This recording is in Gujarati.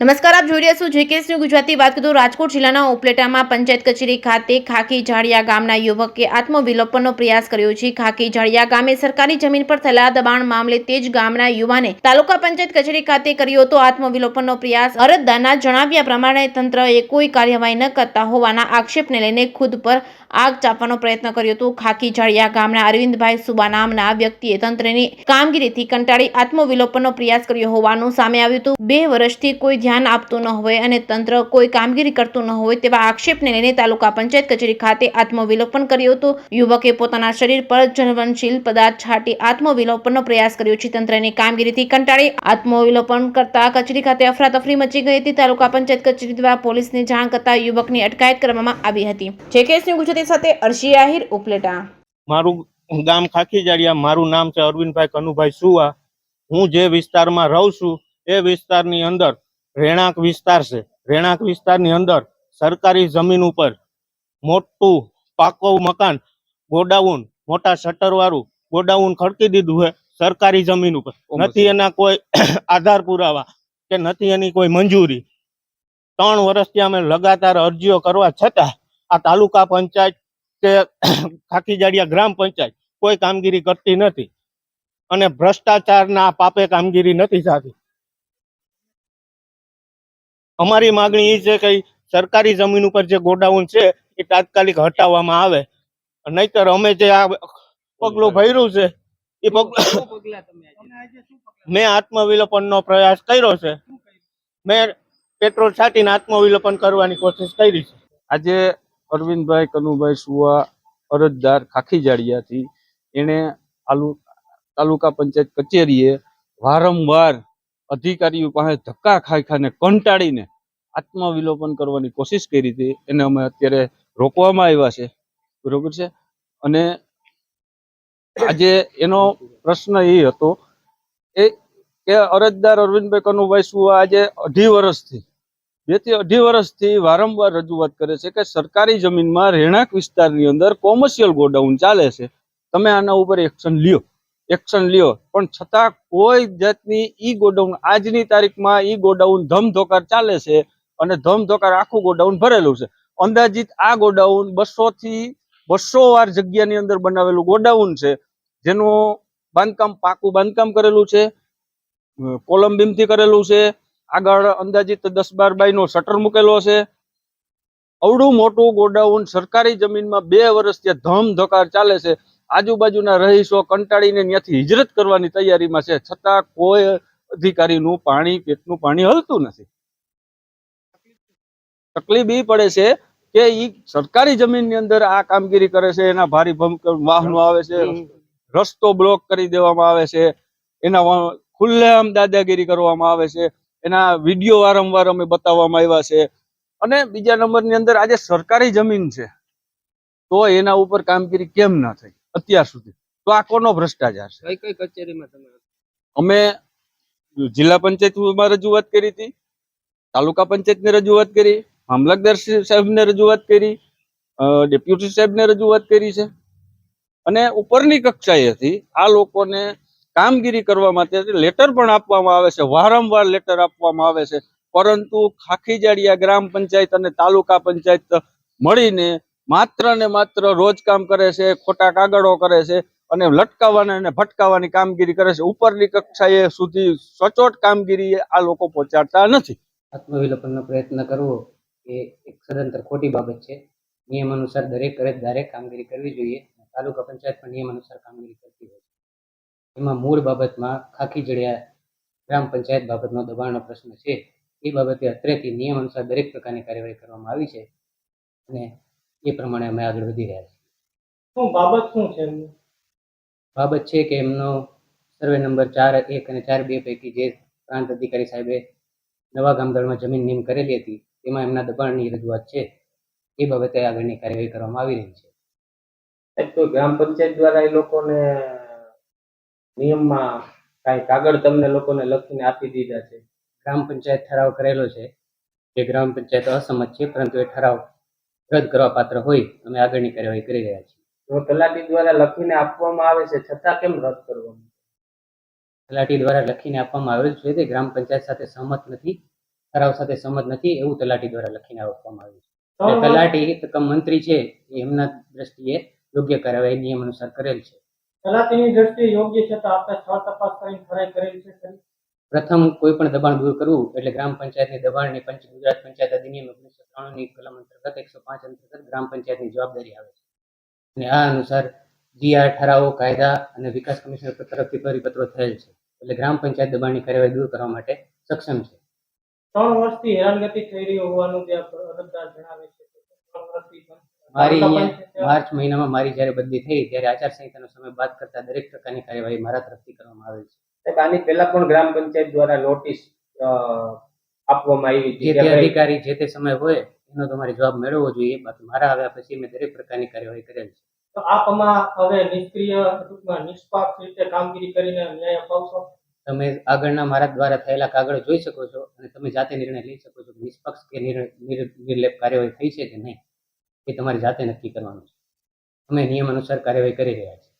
નમસ્કાર, આપ જોઈ રહ્યા છો જેકેએસ ન્યૂઝ ગુજરાતી. વાત કરું રાજકોટ જિલ્લાના ઉપલેટામાં પંચાયત કચેરી ખાતે ખાખી ઝાડિયા ગામના યુવકે આત્મવિલોપનનો પ્રયાસ કર્યો છે. ખાખી ઝાડિયા ગામે સરકારી જમીન પર થયેલા દબાણ મામલે તે જ ગામના યુવાને તાલુકા પંચાયત કચેરી ખાતે કર્યો હતો આત્મવિલોપનનો પ્રયાસ. અરજદારના જણાવ્યા પ્રમાણે તંત્રએ કોઈ કાર્યવાહી ન કરતા હોવાના આક્ષેપને લઈને ખુદ પર આગ ચાપવાનો પ્રયત્ન કર્યો હતો. ખાખી ઝાડિયા ગામના અરવિંદભાઈ સુબા નામના વ્યક્તિએ તંત્રની કામગીરીથી કંટાળી આત્મવિલોપનનો પ્રયાસ કર્યો હોવાનું સામે આવ્યું હતું. 2 વર્ષથી કોઈ ધ્યાન આપતું ન હોય અને તંત્ર કોઈ કામગીરી કરતું ન હોય તેવા આક્ષેપને લઈને તાલુકા પંચાયત કચેરી ખાતે આત્મવિલોપન કર્યું હતું. યુવકે પોતાના શરીર પર જ્વલનશીલ પદાર્થ છાંટી આત્મવિલોપનનો પ્રયાસ કર્યો છે. તંત્રની કામગીરીથી કંટાળી આત્મવિલોપન કરતા કચેરી ખાતે અફરાતફરી મચી ગઈ હતી. તાલુકા પંચાયત કચેરી દ્વારા પોલીસને જાણ કરતા યુવકની અટકાયત કરવામાં આવી હતી. જેકેએસ ન્યૂઝ ગુજરાતી સાથે અર્શી આહિર, ઉપલેટા. મારું ગામ ખાખી ઝાડિયા. મારું નામ છે અરવિંદભાઈ કનુભાઈ સુવા. હું જે વિસ્તારમાં રહું છું એ વિસ્તારની અંદર રહેણાંક વિસ્તાર છે. રહેણાંક વિસ્તારની અંદર સરકારી જમીન ઉપર મોટું પાકું મકાન, ગોડાઉન, મોટા શટર વાળું ગોડાઉન ખડકી દીધું છે સરકારી જમીન ઉપર. નથી એના કોઈ આધાર પુરાવા કે નથી એની કોઈ મંજૂરી. 3 વર્ષથી અમે લગાતાર અરજીઓ કરવા છતાં આ તાલુકા પંચાયત કે ખાખી ઝાડિયા ગ્રામ પંચાયત કોઈ કામગીરી કરતી નથી અને ભ્રષ્ટાચારના પાપે કામગીરી નથી થતી. અમારી માગણી એ છે કે સરકારી જમીન ઉપર જે ગોડાઉન છે એ તાત્કાલિક હટાવવામાં આવે, નહીતર અમે જે આ પગલું ભર્યું છે એ મેં આત્મવિલોપનનો પ્રયાસ કર્યો છે. મેં પેટ્રોલ છાંટીને આત્મવિલોપન કરવાની કોશિશ કરી છે. આજે અરવિંદભાઈ કનુભાઈ સુવા અરજદાર ખાખી ઝાડિયાથી એને તાલુકા પંચાયત કચેરીએ વારંવાર અધિકારીઓ પાસે ધક્કા ખાઈને કંટાળીને આત્મવિલોપન કરવાની કોશિશ કરી હતી. એને અમે અત્યારે રોકવામાં આવ્યા છે, બરોબર છે. અને આજે એનો પ્રશ્ન એ હતો કે અરજદાર અરવિંદભાઈ કનુભાઈ સુવા આજે 2.5 વર્ષથી 2 થી 2.5 વર્ષથી વારંવાર રજૂઆત કરે છે કે સરકારી જમીનમાં રહેણાંક વિસ્તારની અંદર કોમર્શિયલ ગોડાઉન ચાલે છે, તમે આના ઉપર એક્શન લ્યો. પણ છતાં કોઈ જાતની ઈ ગોડાઉન આજની તારીખમાં ઈ ગોડાઉન ધમધોકાર ચાલે છે અને ધમધોકાર આખું ગોડાઉન ભરેલું છે. અંદાજિત આ ગોડાઉન 200 થી 200 વાર જગ્યાની અંદર બનાવેલું ગોડાઉન છે, જેનું બાંધકામ પાકું બાંધકામ કરેલું છે, કોલમ બીમથી કરેલું છે. આગળ અંદાજિત 10-12 બાયનો શટર મૂકેલો છે. અવડું મોટું ગોડાઉન સરકારી જમીનમાં 2 વર્ષથી ધમધોકાર ચાલે છે. આજુબાજુના રહીશો કંટાળીને ત્યાંથી હિજરત કરવાની તૈયારીમાં છે, છતાં કોઈ અધિકારીનું પેટનું પાણી હલતું નથી. તકલીફ એ પડે છે કે ઈ સરકારી જમીનની અંદર આ કામગીરી કરે છે, એના ભારી વાહનો આવે છે, રસ્તો બ્લોક કરી દેવામાં આવે છે, એના ખુલ્લેઆમ દાદાગીરી કરવામાં આવે છે, એના વિડીયો વારંવાર અમે બતાવવામાં આવ્યા છે. અને બીજા નંબરની અંદર આજે સરકારી જમીન છે તો એના ઉપર કામગીરી કેમ ના થઈ અત્યાર સુધી? તો આ કોનો ભ્રષ્ટાચાર છે? કઈ કચેરીમાં તમે? અમે જિલ્લા પંચાયતમાં રજૂઆત કરી હતી, તાલુકા પંચાયતને રજૂઆત કરી, મામલતદાર સાહેબને રજૂઆત કરી, ડેપ્યુટી સાહેબને રજૂઆત કરી છે. અને ઉપરની કક્ષાએથી આ લોકોને કામગીરી કરવા માટે લેટર પણ આપવામાં આવે છે, વારંવાર લેટર આપવામાં આવે છે, પરંતુ ખાખી ઝાડિયા ગ્રામ પંચાયત અને તાલુકા પંચાયત મળીને માત્ર ને માત્ર રોજ કામ કરે છે, ખોટા કાગળો કરે છે અને લટકાવવાની અને ભટકાવવાની કામગીરી કરે છે. ઉપરની કક્ષાએ સુધી સચોટ કામગીરી આ લોકો પહોંચાડતા નથી. આત્મવિલોપનનો પ્રયત્ન કરવો એ એક સદંતર ખોટી બાબત છે. નિયમ અનુસાર દરેક અરજદારે કામગીરી કરવી જોઈએ. તાલુકા પંચાયત પણ નિયમ અનુસાર કામગીરી કરતી હોય છે. એમાં મૂળ બાબતમાં ખાખી ઝાડિયા ગ્રામ પંચાયત બાબતનો દબાણનો પ્રશ્ન છે. એ બાબતે અત્રેથી નિયમ અનુસાર દરેક પ્રકારની કાર્યવાહી કરવામાં આવી છે અને એ પ્રમાણે અમે આગળ વધી રહ્યા છીએ. શું છે? બાબત છે કે એમનો સર્વે નંબર 4-1 અને 4-2 પૈકી જે પ્રાંત અધિકારી સાહેબે નવા ગામદળમાં જમીન નિયમ કરેલી હતી તેમાં એમના દબાણની રજૂઆત છે. એ બાબતે આગળની કાર્યવાહી કરવામાં આવી રહી છે. તો ગ્રામ પંચાયત દ્વારા એ લોકોને નિયમમાં કાંઈ કાગળ તમને લોકોને લખીને આપી દીધા છે? ગ્રામ પંચાયત ઠરાવ કરેલો છે, જે ગ્રામ પંચાયત અસંમત છે, પરંતુ એ ઠરાવ રદ કરવા પાત્ર હોય અમે આગળની કાર્યવાહી કરી રહ્યા છીએ. તો તલાટી દ્વારા લખીને આપવામાં આવે છે છતાં કેમ રદ કરવામાં? તલાટી દ્વારા લખીને આપવામાં આવેલ છે તે ગ્રામ પંચાયત સાથે સહમત નથી ઠરાવ સાથે સંમત નથી એવું તલાટી દ્વારા લખીને આપવામાં આવ્યું છે એટલે તલાટી કમ મંત્રી છે એ એમના દ્રષ્ટિએ યોગ્ય કાર્યવાહી નિયમ અનુસાર કરેલ છે તલાટીની દ્રષ્ટિએ યોગ્ય છે તો આપણે સ્થળ તપાસ કરીને ખરાઈ કરેલ છે ખરી? પ્રથમ કોઈ પણ દબાણ દૂર કરવું એટલે ગ્રામ પંચાયતની દબાણની ગુજરાત પંચાયત અધિનિયમ 1993 ની કલમ અંતર્ગત 105 અંતર્ગત ગ્રામ પંચાયતની જવાબદારી આવે છે અને આ અનુસાર જીઆર ઠરાવો કાયદા અને વિકાસ કમિશનર તરફથી પરિપત્રો થયેલ છે એટલે ગ્રામ પંચાયત દબાણની કાર્યવાહી દૂર કરવા માટે સક્ષમ છે 3 વર્ષથી હેરાનગતિ થઈ રહી હોવાનું જે અરજદાર જણાવે છે. 3 વર્ષથી પણ મારી તાલુકા અહીંયા પંચાયત માર્ચ મહિનામાં મારી જ્યારે બદલી થઈ ત્યારે આચારસંહિતાનો સમય બાદ કરતા દરેક પ્રકારની કાર્યવાહી મારા તરફથી કરવામાં આવેલ છે સાહેબ, આની પહેલા પણ ગ્રામ પંચાયત દ્વારા નોટિસ આપવામાં આવી જે હતી તે અધિકારી જે તે સમય હોય એનો તમારે જવાબ મેળવવો જોઈએ બાકી મારા આવ્યા પછી મેં દરેક પ્રકારની કાર્યવાહી કરેલ છે તો આપ આમાં હવે નિષ્ક્રિય ટૂંકમાં નિષ્પક્ષ રીતે કામગીરી કરીને ન્યાય અપાવશો. તમે આગળના મારા દ્વારા થયેલા કાગળ જોઈ શકો છો અને તમે જાતે નિર્ણય લઈ શકો છો કે નિષ્પક્ષ કે નિર્લેપ કાર્યવાહી થઈ છે કે નહીં એ તમારી જાતે નક્કી કરવાનું છે અમે નિયમ અનુસાર કાર્યવાહી કરી રહ્યા છીએ